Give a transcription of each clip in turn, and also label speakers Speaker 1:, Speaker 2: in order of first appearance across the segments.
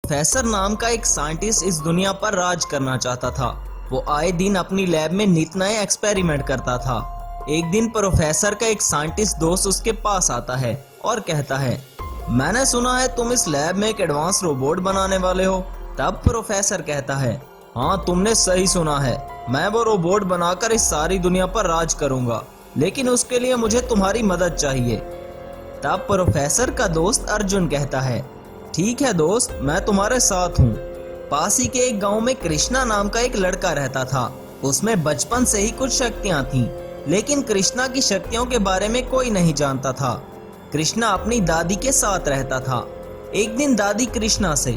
Speaker 1: Professor नाम का एक साइंटिस्ट इस दुनिया पर राज करना चाहता था। वो आए दिन अपनी लैब में नित नए एक्सपेरिमेंट करता था। एक दिन प्रोफेसर का एक साइंटिस्ट दोस्त उसके पास आता है और कहता है, मैंने सुना है तुम इस लैब में एक एडवांस रोबोट बनाने वाले हो। तब प्रोफेसर कहता है, हाँ तुमने सही सुना है, मैं वो रोबोट बनाकर इस सारी दुनिया पर राज करूंगा, लेकिन उसके लिए मुझे तुम्हारी मदद चाहिए। तब प्रोफेसर का दोस्त अर्जुन कहता है, ठीक है दोस्त, मैं तुम्हारे साथ हूँ। पास ही के एक गांव में कृष्णा नाम का एक लड़का रहता था। उसमें बचपन से ही कुछ शक्तियां थीं, लेकिन कृष्णा की शक्तियों के बारे में कोई नहीं जानता था। कृष्णा अपनी दादी के साथ रहता था। एक दिन दादी कृष्णा से,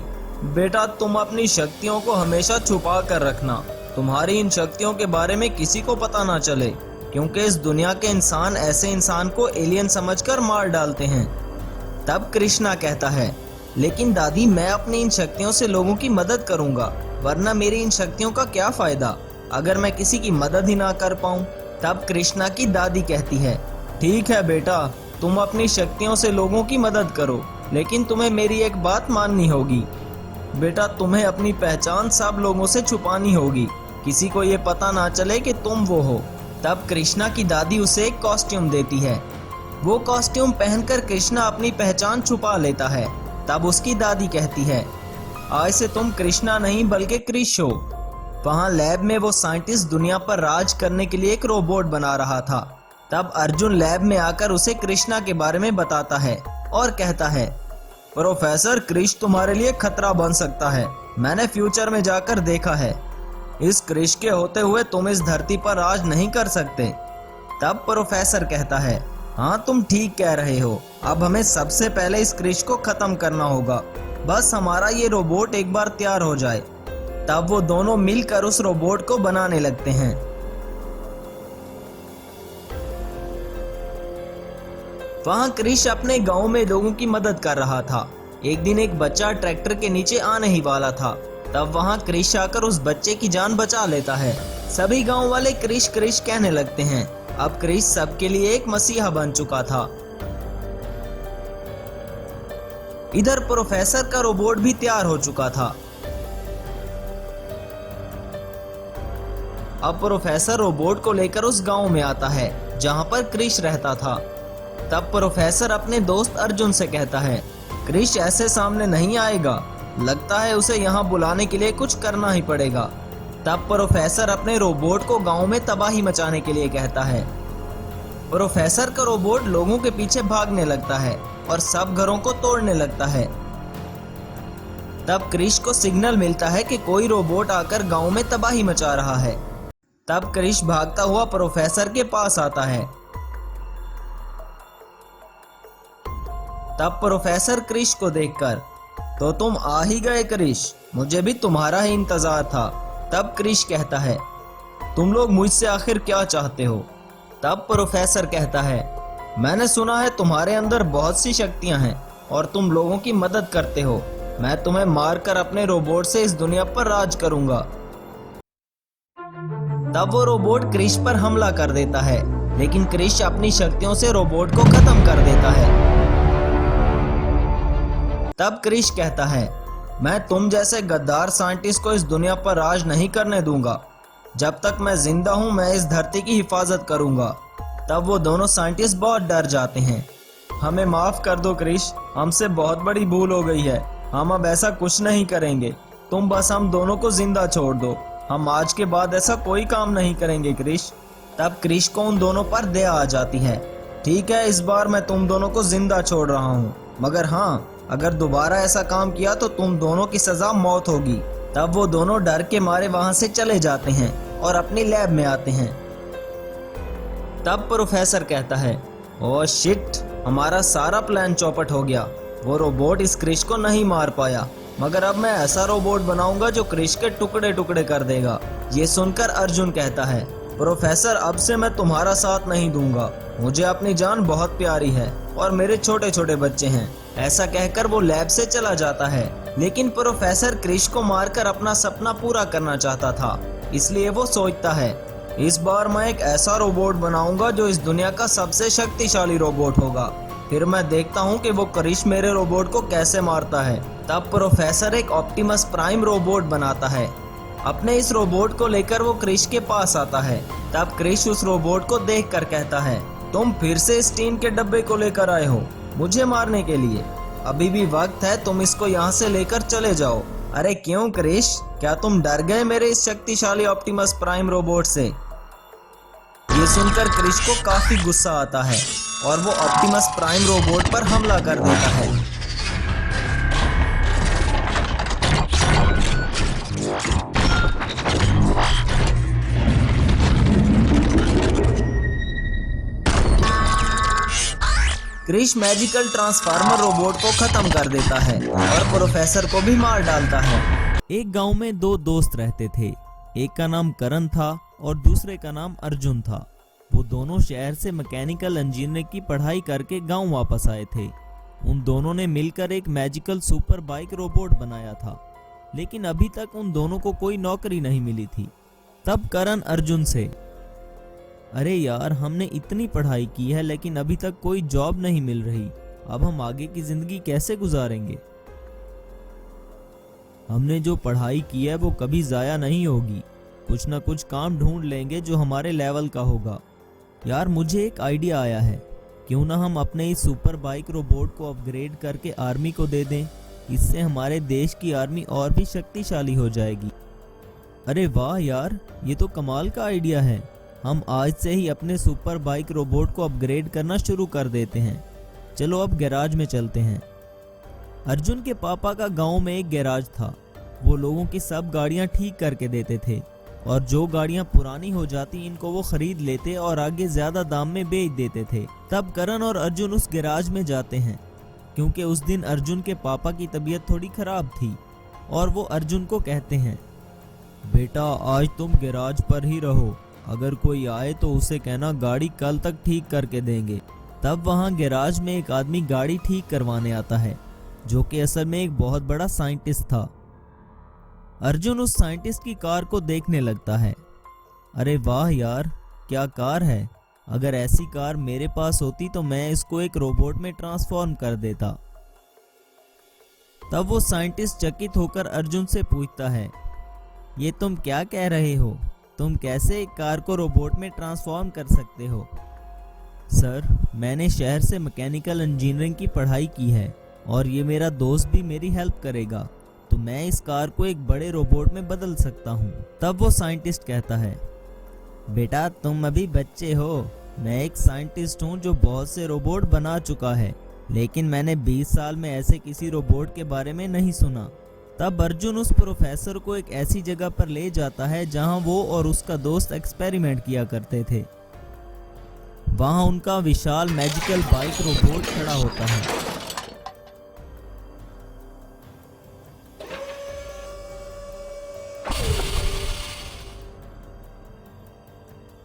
Speaker 1: बेटा तुम अपनी शक्तियों को हमेशा छुपा कर रखना, तुम्हारी इन शक्तियों के बारे में किसी को पता ना चले, क्योंकि इस दुनिया के इंसान ऐसे इंसान को एलियन समझकर मार डालते हैं। तब कृष्णा कहता है, लेकिन दादी मैं अपनी इन शक्तियों से लोगों की मदद करूंगा, वरना मेरी इन शक्तियों का क्या फायदा अगर मैं किसी की मदद ही ना कर पाऊं। तब कृष्णा की दादी कहती है, ठीक है बेटा, तुम अपनी शक्तियों से लोगों की मदद करो, लेकिन तुम्हें मेरी एक बात माननी होगी। बेटा तुम्हें अपनी पहचान सब लोगों से छुपानी होगी, किसी को ये पता ना चले कि तुम वो हो। तब कृष्णा की दादी उसे एक कॉस्ट्यूम देती है। वो कॉस्ट्यूम पहनकर कृष्णा अपनी पहचान छुपा लेता है। तब उसकी दादी कहती है, आज से तुम कृष्णा नहीं बल्कि क्रिश हो। वहाँ लैब में वो साइंटिस्ट दुनिया पर राज करने के लिए एक रोबोट बना रहा था। तब अर्जुन लैब में आकर उसे कृष्णा के बारे में बताता है और कहता है, प्रोफेसर क्रिश तुम्हारे लिए खतरा बन सकता है, मैंने फ्यूचर में जाकर देखा है। इस क्रिश के होते हुए तुम इस धरती पर राज नहीं कर सकते। तब प्रोफेसर कहता है, हाँ तुम ठीक कह रहे हो, अब हमें सबसे पहले इस क्रिश को खत्म करना होगा, बस हमारा ये रोबोट एक बार तैयार हो जाए। तब वो दोनों मिलकर उस रोबोट को बनाने लगते हैं। वहाँ क्रिश अपने गांव में लोगों की मदद कर रहा था। एक दिन एक बच्चा ट्रैक्टर के नीचे आने ही वाला था। तब वहाँ क्रिश आकर उस बच्चे की जान बचा लेता है। सभी गांव वाले क्रिश क्रिश कहने लगते हैं। अब क्रिश सबके लिए एक मसीहा बन चुका था। इधर प्रोफेसर का रोबोट भी तैयार हो चुका था। अब प्रोफेसर रोबोट को लेकर उस गांव में आता है जहां पर क्रिश रहता था। तब प्रोफेसर अपने दोस्त अर्जुन से कहता है, क्रिश ऐसे सामने नहीं आएगा, लगता है उसे यहाँ बुलाने के लिए कुछ करना ही पड़ेगा। तब प्रोफेसर अपने रोबोट को गांव में तबाही मचाने के लिए कहता है। प्रोफेसर का रोबोट लोगों के पीछे भागने लगता है और सब घरों को तोड़ने लगता है। तब क्रिश को सिग्नल मिलता है कि कोई रोबोट आकर गांव में तबाही मचा रहा है। तब क्रिश भागता हुआ प्रोफेसर के पास आता है। तब प्रोफेसर क्रिश को देखकर, तो तुम आ ही गए क्रिश, मुझे भी तुम्हारा ही इंतजार था। तब क्रिश कहता है, तुम लोग मुझसे आखिर क्या चाहते हो। तब प्रोफेसर कहता है, मैंने सुना है तुम्हारे अंदर बहुत सी शक्तियां हैं और तुम लोगों की मदद करते हो। मैं तुम्हें मारकर अपने रोबोट से इस दुनिया पर राज करूंगा। तब वो रोबोट क्रिश पर हमला कर देता है, लेकिन क्रिश अपनी शक्तियों से रोबोट को खत्म कर देता है। तब क्रिश कहता है, मैं तुम जैसे गद्दार साइंटिस्ट को इस दुनिया पर राज नहीं करने दूंगा। जब तक मैं जिंदा हूं मैं इस धरती की हिफाजत करूंगा। तब वो दोनों साइंटिस्ट बहुत डर जाते हैं। हमें माफ कर दो क्रिश, हमसे बहुत बड़ी भूल हो गई है, हम अब ऐसा कुछ नहीं करेंगे, तुम बस हम दोनों को जिंदा छोड़ दो, हम आज के बाद ऐसा कोई काम नहीं करेंगे क्रिश। तब क्रिश को उन दोनों पर दया आ जाती है। ठीक है, इस बार मैं तुम दोनों को जिंदा छोड़ रहा हूँ, मगर हाँ अगर दोबारा ऐसा काम किया तो तुम दोनों की सजा मौत होगी। तब वो दोनों डर के मारे वहां से चले जाते हैं और अपनी लैब में आते हैं। तब प्रोफेसर कहता है, ओह शिट, हमारा सारा प्लान चौपट हो गया। वो रोबोट इस क्रिश को नहीं मार पाया, मगर अब मैं ऐसा रोबोट बनाऊंगा जो क्रिश के टुकड़े टुकड़े कर देगा। ये सुनकर अर्जुन कहता है, प्रोफेसर अब से मैं तुम्हारा साथ नहीं दूंगा, मुझे अपनी जान बहुत प्यारी है और मेरे छोटे छोटे बच्चे हैं। ऐसा कहकर वो लैब से चला जाता है, लेकिन प्रोफेसर क्रिश को मारकर अपना सपना पूरा करना चाहता था, इसलिए वो सोचता है, इस बार मैं एक ऐसा रोबोट बनाऊंगा जो इस दुनिया का सबसे शक्तिशाली रोबोट होगा। फिर मैं देखता हूँ कि वो क्रिश मेरे रोबोट को कैसे मारता है। तब प्रोफेसर एक ऑप्टिमस प्राइम रोबोट बनाता है। अपने इस रोबोट को लेकर वो क्रिश के पास आता है। तब क्रिश उस रोबोट को देखकर कहता है, तुम फिर से इस टीन के डब्बे को लेकर आए हो मुझे मारने के लिए। अभी भी वक्त है, तुम इसको यहाँ से लेकर चले जाओ। अरे क्यों क्रिश, क्या तुम डर गए मेरे इस शक्तिशाली ऑप्टिमस प्राइम रोबोट से? ये सुनकर क्रिश को काफी गुस्सा आता है और वो ऑप्टिमस प्राइम रोबोट पर हमला कर देता है। क्रिश मैजिकल ट्रांसफार्मर रोबोट को खत्म कर देता है और प्रोफेसर को भी मार डालता है।
Speaker 2: एक गांव में दो दोस्त रहते थे। एक का नाम करण था और दूसरे का नाम अर्जुन था। वो दोनों शहर से मैकेनिकल इंजीनियरिंग की पढ़ाई करके गांव वापस आए थे। उन दोनों ने मिलकर एक मैजिकल सुपर बाइक रोबोट बनाया था, लेकिन अभी तक उन दोनों को कोई नौकरी नहीं मिली थी। तब करण अर्जुन से, अरे यार, हमने इतनी पढ़ाई की है लेकिन अभी तक कोई जॉब नहीं मिल रही। अब हम आगे की जिंदगी कैसे गुजारेंगे? हमने जो पढ़ाई की है वो कभी जाया नहीं होगी। कुछ ना कुछ काम ढूंढ लेंगे जो हमारे लेवल का होगा। यार, मुझे एक आइडिया आया है। क्यों ना हम अपने इस सुपर बाइक रोबोट को अपग्रेड करके आर्मी को दे दें। इससे हमारे देश की आर्मी और भी शक्तिशाली हो जाएगी। अरे वाह यार, ये तो कमाल का आइडिया है। हम आज से ही अपने सुपर बाइक रोबोट को अपग्रेड करना शुरू कर देते हैं। चलो अब गैराज में चलते हैं। अर्जुन के पापा का गांव में एक गैराज था। वो लोगों की सब गाड़ियां ठीक करके देते थे और जो गाड़ियां पुरानी हो जाती इनको वो खरीद लेते और आगे ज्यादा दाम में बेच देते थे। तब करण और अर्जुन उस गैराज में जाते हैं क्योंकि उस दिन अर्जुन के पापा की तबीयत थोड़ी खराब थी और वो अर्जुन को कहते हैं, बेटा आज तुम गैराज पर ही रहो। अगर कोई आए तो उसे कहना गाड़ी कल तक ठीक करके देंगे। तब वहां गैराज में एक आदमी गाड़ी ठीक करवाने आता है जो कि असल में एक बहुत बड़ा साइंटिस्ट था। अर्जुन उस साइंटिस्ट की कार को देखने लगता है। अरे वाह यार, क्या कार है। अगर ऐसी कार मेरे पास होती तो मैं इसको एक रोबोट में ट्रांसफॉर्म कर देता। तब वो साइंटिस्ट चकित होकर अर्जुन से पूछता है, ये तुम क्या कह रहे हो? तुम कैसे एक कार को रोबोट में ट्रांसफॉर्म कर सकते हो? सर, मैंने शहर से मैकेनिकल इंजीनियरिंग की पढ़ाई की है और ये मेरा दोस्त भी मेरी हेल्प करेगा, तो मैं इस कार को एक बड़े रोबोट में बदल सकता हूँ। तब वो साइंटिस्ट कहता है, बेटा तुम अभी बच्चे हो। मैं एक साइंटिस्ट हूँ जो बहुत से रोबोट बना चुका है, लेकिन मैंने 20 साल में ऐसे किसी रोबोट के बारे में नहीं सुना। तब अर्जुन उस प्रोफेसर को एक ऐसी जगह पर ले जाता है जहां वो और उसका दोस्त एक्सपेरिमेंट किया करते थे। वहां उनका विशाल मैजिकल बाइक रोबोट खड़ा होता है।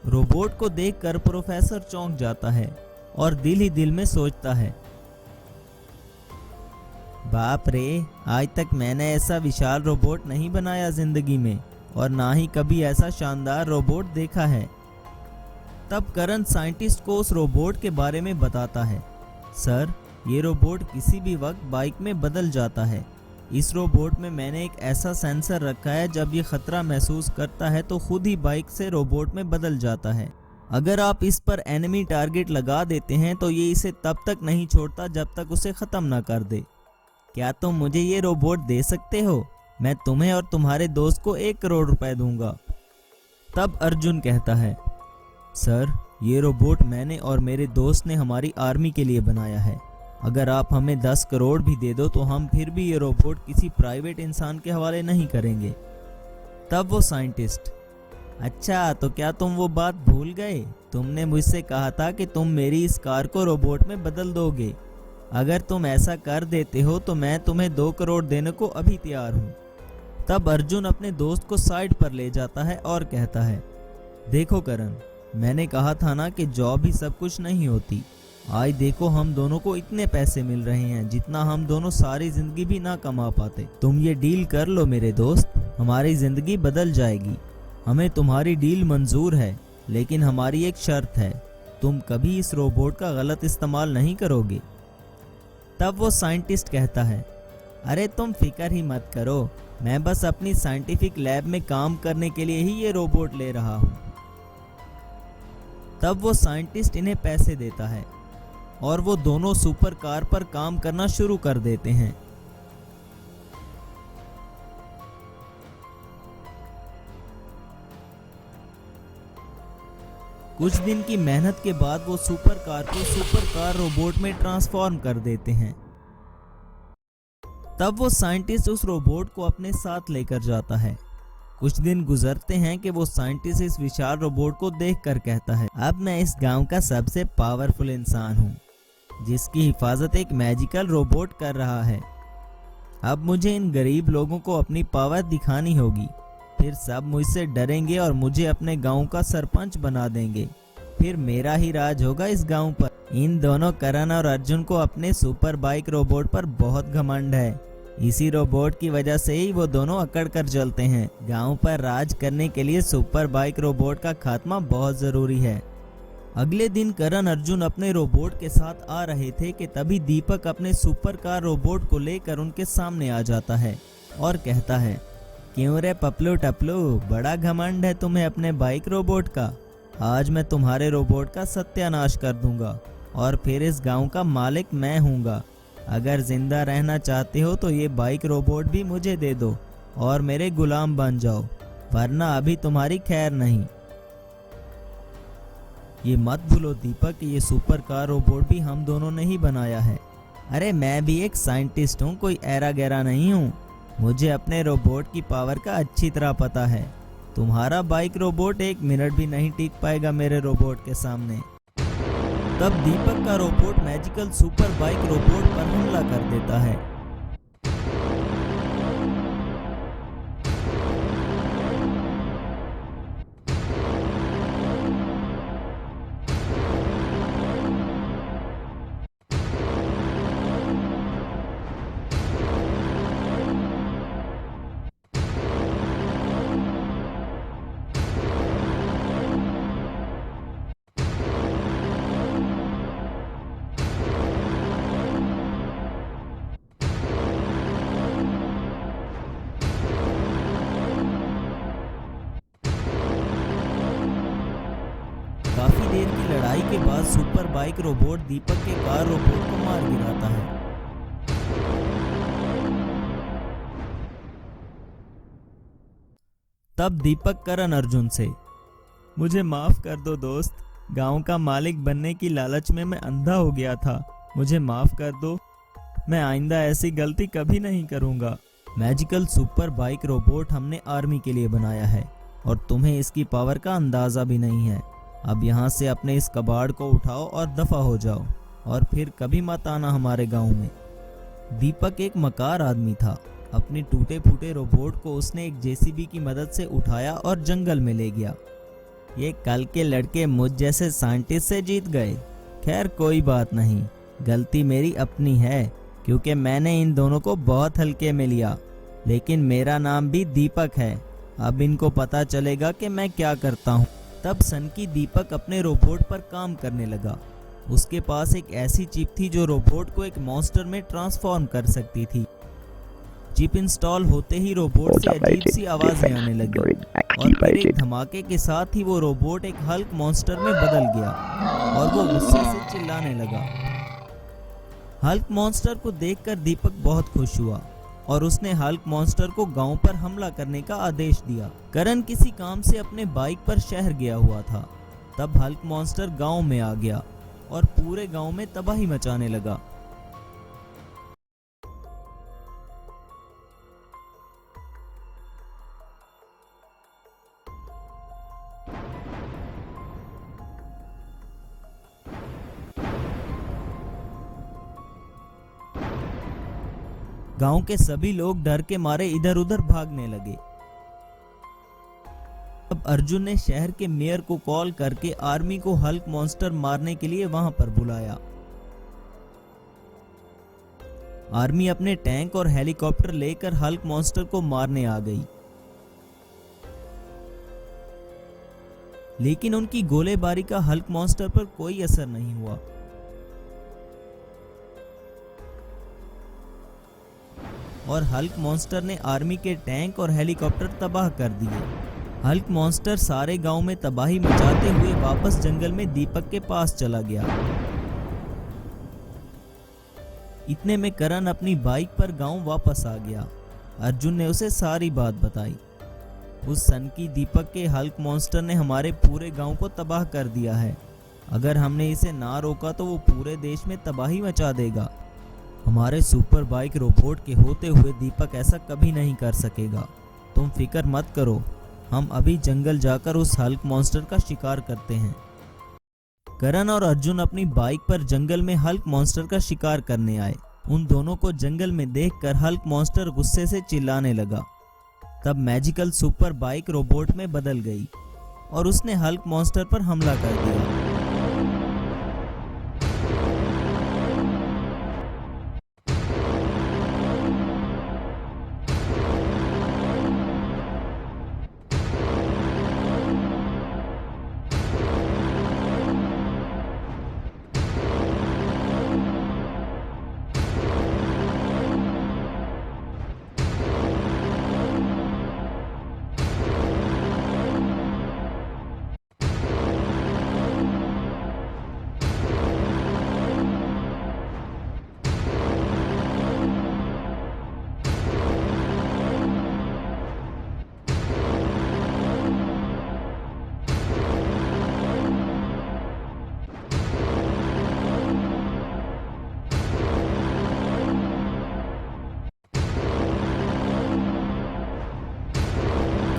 Speaker 2: रोबोट को देखकर प्रोफेसर चौंक जाता है और दिल ही दिल में सोचता है, बाप रे, आज तक मैंने ऐसा विशाल रोबोट नहीं बनाया जिंदगी में और ना ही कभी ऐसा शानदार रोबोट देखा है। तब करण साइंटिस्ट को उस रोबोट के बारे में बताता है। सर, ये रोबोट किसी भी वक्त बाइक में बदल जाता है। इस रोबोट में मैंने एक ऐसा सेंसर रखा है, जब ये खतरा महसूस करता है तो खुद ही बाइक से रोबोट में बदल जाता है। अगर आप इस पर एनिमी टारगेट लगा देते हैं तो ये इसे तब तक नहीं छोड़ता जब तक उसे खत्म ना कर दे। क्या तुम मुझे ये रोबोट दे सकते हो? मैं तुम्हें और तुम्हारे दोस्त को 1 करोड़ रुपए दूंगा। तब अर्जुन कहता है, सर, ये रोबोट मैंने और मेरे दोस्त ने हमारी आर्मी के लिए बनाया है। अगर आप हमें 10 करोड़ भी दे दो तो हम फिर भी ये रोबोट किसी प्राइवेट इंसान के हवाले नहीं करेंगे। तब वो साइंटिस्ट, अच्छा तो क्या तुम वो बात भूल गए? तुमने मुझसे कहा था कि तुम मेरी इस कार को रोबोट में बदल दोगे। अगर तुम ऐसा कर देते हो तो मैं तुम्हें 2 करोड़ देने को अभी तैयार हूँ। तब अर्जुन अपने दोस्त को साइड पर ले जाता है और कहता है, देखो करण, मैंने कहा था ना कि जॉब ही सब कुछ नहीं होती। आज देखो हम दोनों को इतने पैसे मिल रहे हैं जितना हम दोनों सारी जिंदगी भी ना कमा पाते। तुम ये डील कर लो मेरे दोस्त, हमारी जिंदगी बदल जाएगी। हमें तुम्हारी डील मंजूर है, लेकिन हमारी एक शर्त है, तुम कभी इस रोबोट का गलत इस्तेमाल नहीं करोगे। तब वो साइंटिस्ट कहता है, अरे तुम फिक्र ही मत करो, मैं बस अपनी साइंटिफिक लैब में काम करने के लिए ही ये रोबोट ले रहा हूँ। तब वो साइंटिस्ट इन्हें पैसे देता है और वो दोनों सुपर कार पर काम करना शुरू कर देते हैं। कुछ दिन की मेहनत के बाद वो सुपर कार को सुपर कार रोबोट में ट्रांसफॉर्म कर देते हैं। तब वो साइंटिस्ट उस रोबोट को अपने साथ लेकर जाता है। कुछ दिन गुजरते हैं कि वो साइंटिस्ट इस विशाल रोबोट को देखकर कहता है, अब मैं इस गांव का सबसे पावरफुल इंसान हूँ, जिसकी हिफाजत एक मैजिकल रोबोट कर रहा है। अब मुझे इन गरीब लोगों को अपनी पावर दिखानी होगी, फिर सब मुझसे डरेंगे और मुझे अपने गांव का सरपंच बना देंगे। फिर मेरा ही राज होगा इस गांव पर। इन दोनों करण और अर्जुन को अपने सुपर बाइक रोबोट पर बहुत घमंड है। इसी रोबोट की वजह से ही वो दोनों अकड़ कर चलते हैं। गांव पर राज करने के लिए सुपर बाइक रोबोट का खात्मा बहुत जरूरी है। अगले दिन करण अर्जुन अपने रोबोट के साथ आ रहे थे कि तभी दीपक अपने सुपर कार रोबोट को लेकर उनके सामने आ जाता है और कहता है, क्यों रे पपलू टपलू, बड़ा घमंड है तुम्हें अपने बाइक रोबोट का। आज मैं तुम्हारे रोबोट का सत्यानाश कर दूंगा और फिर इस गांव का मालिक मैं हूँगा। अगर जिंदा रहना चाहते हो तो ये बाइक रोबोट भी मुझे दे दो और मेरे गुलाम बन जाओ, वरना अभी तुम्हारी खैर नहीं। ये मत भूलो दीपक, ये सुपर कार रोबोट भी हम दोनों ने ही बनाया है। अरे मैं भी एक साइंटिस्ट हूँ, कोई ऐरा गैरा नहीं हूँ। मुझे अपने रोबोट की पावर का अच्छी तरह पता है। तुम्हारा बाइक रोबोट 1 मिनट भी नहीं टिक पाएगा मेरे रोबोट के सामने। तब दीपक का robot magical super bike robot पर हमला कर देता है। काफी देर की लड़ाई के बाद सुपर बाइक रोबोट दीपक के कार रोबोट को मार गिराता है। तब दीपक करण अर्जुन से, मुझे माफ कर दो दोस्त, गांव का मालिक बनने की लालच में मैं अंधा हो गया था। मुझे माफ कर दो, मैं आइंदा ऐसी गलती कभी नहीं करूंगा। मैजिकल सुपर बाइक रोबोट हमने आर्मी के लिए बनाया है और तुम्हें इसकी पावर का अंदाजा भी नहीं है। अब यहाँ से अपने इस कबाड़ को उठाओ और दफा हो जाओ और फिर कभी मत आना हमारे गांव में। दीपक एक मकार आदमी था। अपने टूटे फूटे रोबोट को उसने एक जेसीबी की मदद से उठाया और जंगल में ले गया। ये कल के लड़के मुझ जैसे साइंटिस्ट से जीत गए। खैर कोई बात नहीं, गलती मेरी अपनी है क्योंकि मैंने इन दोनों को बहुत हल्के में लिया। लेकिन मेरा नाम भी दीपक है। अब इनको पता चलेगा कि मैं क्या करता हूँ। तब सनकी दीपक अपने रोबोट पर काम करने लगा। उसके पास एक ऐसी चिप थी जो रोबोट को एक मॉन्स्टर में ट्रांसफॉर्म कर सकती थी। चिप इंस्टॉल होते ही रोबोट से अजीब सी आवाजें आने लगी और फिर एक धमाके के साथ ही वो रोबोट एक हल्क मॉन्स्टर में बदल गया और वो गुस्से से चिल्लाने लगा। हल्क मॉन्स्टर को देखकर दीपक बहुत खुश हुआ और उसने हल्क मॉन्स्टर को गांव पर हमला करने का आदेश दिया। करण किसी काम से अपने बाइक पर शहर गया हुआ था। तब हल्क मॉन्स्टर गांव में आ गया और पूरे गांव में तबाही मचाने लगा। गांव के सभी लोग डर के मारे इधर उधर भागने लगे। अब अर्जुन ने शहर के मेयर को कॉल करके आर्मी को हल्क मॉन्स्टर मारने के लिए वहां पर बुलाया। आर्मी अपने टैंक और हेलीकॉप्टर लेकर हल्क मॉन्स्टर को मारने आ गई, लेकिन उनकी गोलेबारी का हल्क मॉन्स्टर पर कोई असर नहीं हुआ। और हल्क मॉन्स्टर ने आर्मी के टैंक और हेलीकॉप्टर तबाह कर दिए। हल्क मॉन्स्टर सारे गांव में तबाही मचाते हुए वापस जंगल में दीपक के पास चला गया। इतने में करण अपनी बाइक पर गांव वापस आ गया। अर्जुन ने उसे सारी बात बताई। उस सन की दीपक के हल्क मॉन्स्टर ने हमारे पूरे गांव को तबाह कर दिया है। अगर हमने इसे ना रोका तो वो पूरे देश में तबाही मचा देगा। हमारे सुपर बाइक रोबोट के होते हुए दीपक ऐसा कभी नहीं कर सकेगा। तुम फिक्र मत करो, हम अभी जंगल जाकर उस हल्क मॉन्स्टर का शिकार करते हैं। करण और अर्जुन अपनी बाइक पर जंगल में हल्क मॉन्स्टर का शिकार करने आए। उन दोनों को जंगल में देखकर हल्क मॉन्स्टर गुस्से से चिल्लाने लगा। तब मैजिकल सुपर बाइक रोबोट में बदल गई और उसने हल्क मॉन्स्टर पर हमला कर दिया।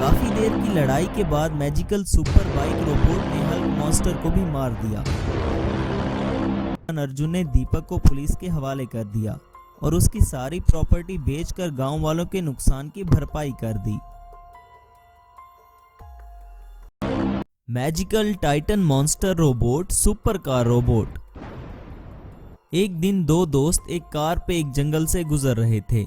Speaker 2: काफी देर की लड़ाई के बाद मैजिकल सुपर बाइक रोबोट ने हल्क मॉन्स्टर को भी मार दिया। अर्जुन ने दीपक को पुलिस के हवाले कर दिया और उसकी सारी प्रॉपर्टी बेचकर गांव वालों के नुकसान की भरपाई कर दी। Magical titan monster robot super car robot. एक दिन दो दोस्त एक कार पे एक जंगल से गुजर रहे थे।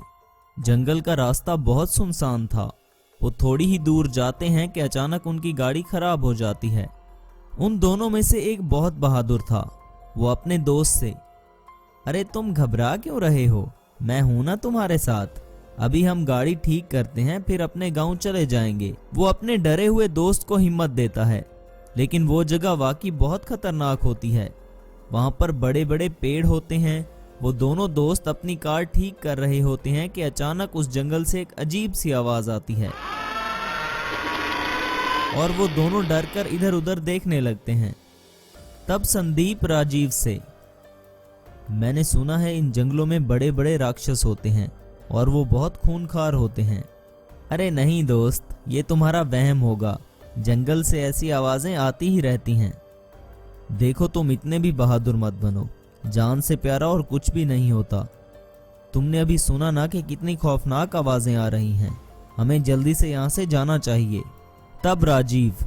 Speaker 2: जंगल का रास्ता बहुत सुनसान था। वो थोड़ी ही दूर जाते हैं कि अचानक उनकी गाड़ी खराब हो जाती है। उन दोनों में से एक बहुत बहादुर था। वो अपने दोस्त से, अरे तुम घबरा क्यों रहे हो, मैं हूं ना तुम्हारे साथ, अभी हम गाड़ी ठीक करते हैं फिर अपने गांव चले जाएंगे। वो अपने डरे हुए दोस्त को हिम्मत देता है, लेकिन वो जगह वाकई बहुत खतरनाक होती है। वहां पर बड़े बड़े पेड़ होते हैं। वो दोनों दोस्त अपनी कार ठीक कर रहे होते हैं कि अचानक उस जंगल से एक अजीब सी आवाज आती है और वो दोनों डरकर इधर उधर देखने लगते हैं। तब संदीप राजीव से, मैंने सुना है इन जंगलों में बड़े बड़े राक्षस होते हैं और वो बहुत खूंखार होते हैं। अरे नहीं दोस्त, ये तुम्हारा वहम होगा, जंगल से ऐसी आवाजें आती ही रहती हैं। देखो तुम इतने भी बहादुर मत बनो, जान से प्यारा और कुछ भी नहीं होता। तुमने अभी सुना ना कि कितनी खौफनाक आवाजें आ रही हैं, हमें जल्दी से यहाँ से जाना चाहिए। तब राजीव,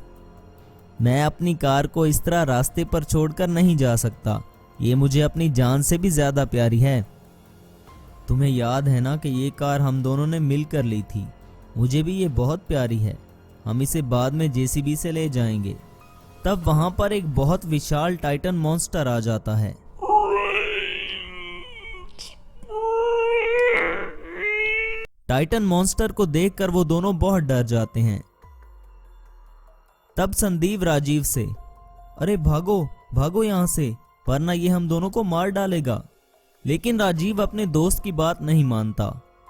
Speaker 2: मैं अपनी कार को इस तरह रास्ते पर छोड़कर नहीं जा सकता, ये मुझे अपनी जान से भी ज्यादा प्यारी है। तुम्हें याद है ना कि ये कार हम दोनों ने मिलकर ली थी, मुझे भी ये बहुत प्यारी है, हम इसे बाद में जेसीबी से ले जाएंगे। तब वहां पर एक बहुत विशाल टाइटन मॉन्स्टर आ जाता है। टाइटन मॉन्स्टर को देखकर वो दोनों बहुत डर जाते हैं। तब संदीप राजीव से, अरे भागो भागो यहां से, वरना ये हम दोनों को मार डालेगा। लेकिन राजीव अपने दोस्त की बात नहीं मानता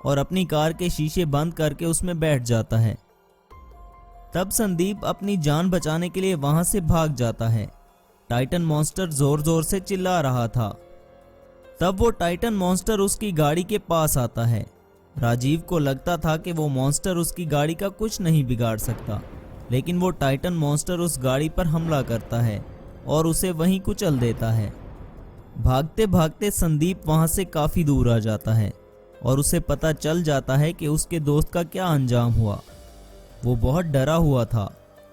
Speaker 2: और अपनी कार के शीशे बंद करके उसमें बैठ जाता है। तब संदीप अपनी जान बचाने के लिए वहां से भाग जाता है। टाइटन मॉन्स्टर जोर जोर से चिल्ला रहा था। तब वो टाइटन मॉन्स्टर उसकी गाड़ी के पास आता है। राजीव को लगता था कि वो मॉन्स्टर उसकी गाड़ी का कुछ नहीं बिगाड़ सकता, लेकिन वो टाइटन मॉन्स्टर उस गाड़ी पर हमला करता है और उसे वहीं कुचल देता है। भागते भागते संदीप वहां से काफी दूर आ जाता है और उसे पता चल जाता है कि उसके दोस्त का क्या अंजाम हुआ। वो बहुत डरा हुआ था।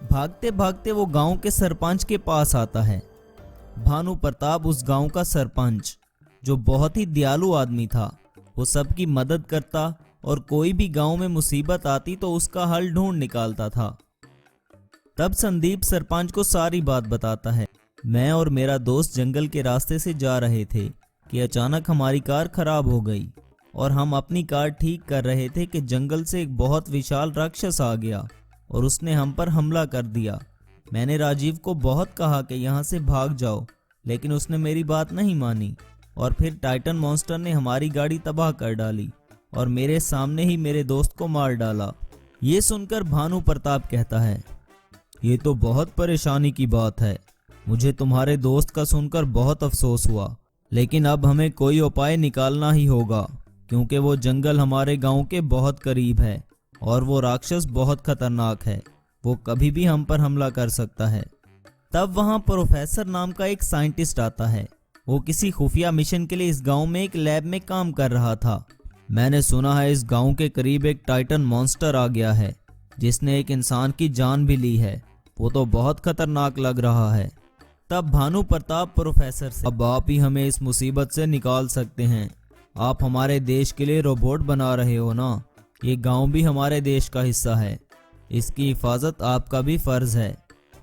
Speaker 2: भागते भागते वो गांव के सरपंच के पास आता है। भानु प्रताप उस गांव का सरपंच, जो बहुत ही दयालु आदमी था। वो सबकी मदद करता और कोई भी गांव में मुसीबत आती तो उसका हल ढूंढ निकालता था। तब संदीप सरपंच को सारी बात बताता है। मैं और मेरा दोस्त जंगल के रास्ते से जा रहे थे कि अचानक हमारी कार खराब हो गई और हम अपनी कार ठीक कर रहे थे कि जंगल से एक बहुत विशाल राक्षस आ गया और उसने हम पर हमला कर दिया। मैंने राजीव को बहुत कहा कि यहाँ से भाग जाओ, लेकिन उसने मेरी बात नहीं मानी और फिर टाइटन मॉन्स्टर ने हमारी गाड़ी तबाह कर डाली और मेरे सामने ही मेरे दोस्त को मार डाला। ये सुनकर भानु प्रताप कहता है, ये तो बहुत परेशानी की बात है। मुझे तुम्हारे दोस्त का सुनकर बहुत अफसोस हुआ, लेकिन अब हमें कोई उपाय निकालना ही होगा क्योंकि वो जंगल हमारे गांव के बहुत करीब है और वो राक्षस बहुत खतरनाक है। वो कभी भी हम पर हमला कर सकता है। तब वहाँ प्रोफेसर नाम का एक साइंटिस्ट आता है। वो किसी खुफिया मिशन के लिए इस गांव में एक लैब में काम कर रहा था। मैंने सुना है इस गांव के करीब एक टाइटन मॉन्स्टर आ गया है जिसने एक इंसान की जान भी ली है। वो तो बहुत खतरनाक लग रहा है। तब भानु प्रताप प्रोफेसर से, अब आप ही हमें इस मुसीबत से निकाल सकते हैं। आप हमारे देश के लिए रोबोट बना रहे हो ना। ये गांव भी हमारे देश का हिस्सा है। इसकी हिफाजत आपका भी फर्ज है।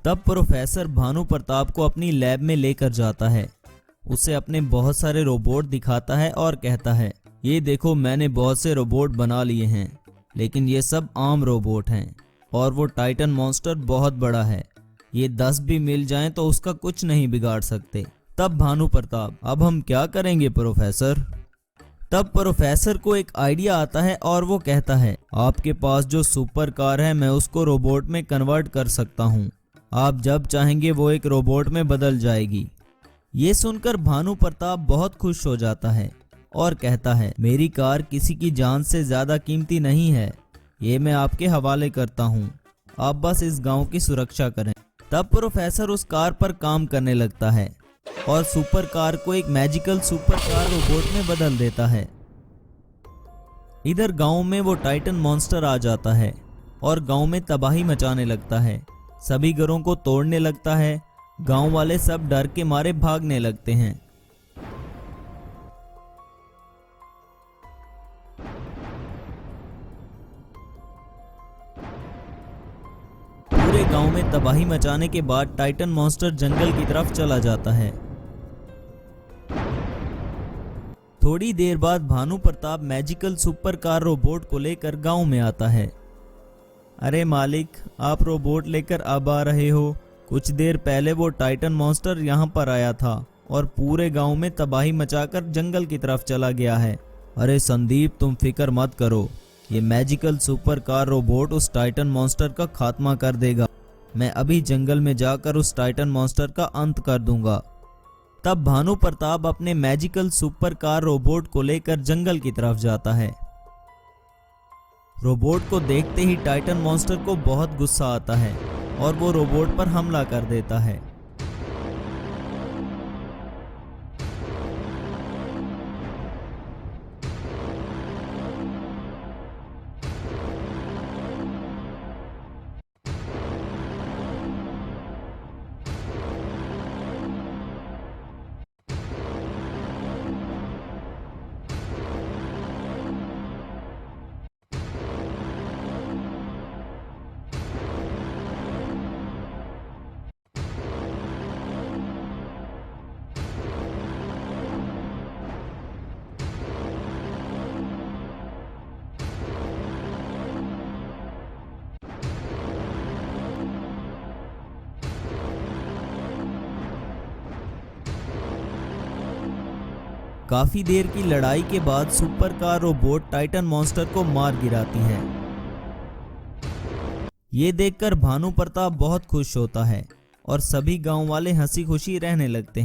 Speaker 2: तब प्रोफेसर भानु प्रताप को अपनी लैब में लेकर जाता है। उसे अपने बहुत सारे रोबोट दिखाता है और कहता है, ये देखो मैंने बहुत से रोबोट बना लिए हैं, लेकिन ये सब आम रोबोट हैं और वो टाइटन मॉन्स्टर बहुत बड़ा है। ये 10 भी मिल जाएं तो उसका कुछ नहीं बिगाड़ सकते। तब भानु प्रताप, अब हम क्या करेंगे प्रोफेसर? तब प्रोफेसर को एक आइडिया आता है और वो कहता है, आपके पास जो सुपर कार है मैं उसको रोबोट में कन्वर्ट कर सकता हूँ। आप जब चाहेंगे वो एक रोबोट में बदल जाएगी। ये सुनकर भानु प्रताप बहुत खुश हो जाता है और कहता है, मेरी कार किसी की जान से ज्यादा कीमती नहीं है। ये मैं आपके हवाले करता हूँ। आप बस इस गांव की सुरक्षा करें। तब प्रोफेसर उस कार पर काम करने लगता है और सुपर कार को एक मैजिकल सुपर कार रोबोट में बदल देता है। इधर गांव में वो टाइटन मॉन्स्टर आ जाता है और गांव में तबाही मचाने लगता है। सभी घरों को तोड़ने लगता है। गांव वाले सब डर के मारे भागने लगते हैं। पूरे गांव में तबाही मचाने के बाद टाइटन मॉन्स्टर जंगल की तरफ चला जाता है। थोड़ी देर बाद Bhanu Pratap magical super car robot को लेकर गांव में आता है। अरे मालिक, आप रोबोट लेकर अब आ रहे हो? कुछ देर पहले वो टाइटन मॉन्स्टर यहाँ पर आया था और पूरे गांव में तबाही मचाकर जंगल की तरफ चला गया है। अरे संदीप, तुम फिक्र मत करो। ये मैजिकल सुपर कार रोबोट उस टाइटन मॉन्स्टर का खात्मा कर देगा। मैं अभी जंगल में जाकर उस टाइटन मॉन्स्टर का अंत कर दूंगा। तब भानु प्रताप अपने मैजिकल सुपर कार रोबोट को लेकर जंगल की तरफ जाता है। रोबोट को देखते ही टाइटन मॉन्स्टर को बहुत गुस्सा आता है और वो रोबोट पर हमला कर देता है। काफी देर की लड़ाई के बाद super car robot Titan monster को मार गिराती है। ये देखकर भानु प्रताप बहुत खुश होता है और सभी गांव वाले हंसी खुशी रहने लगते हैं।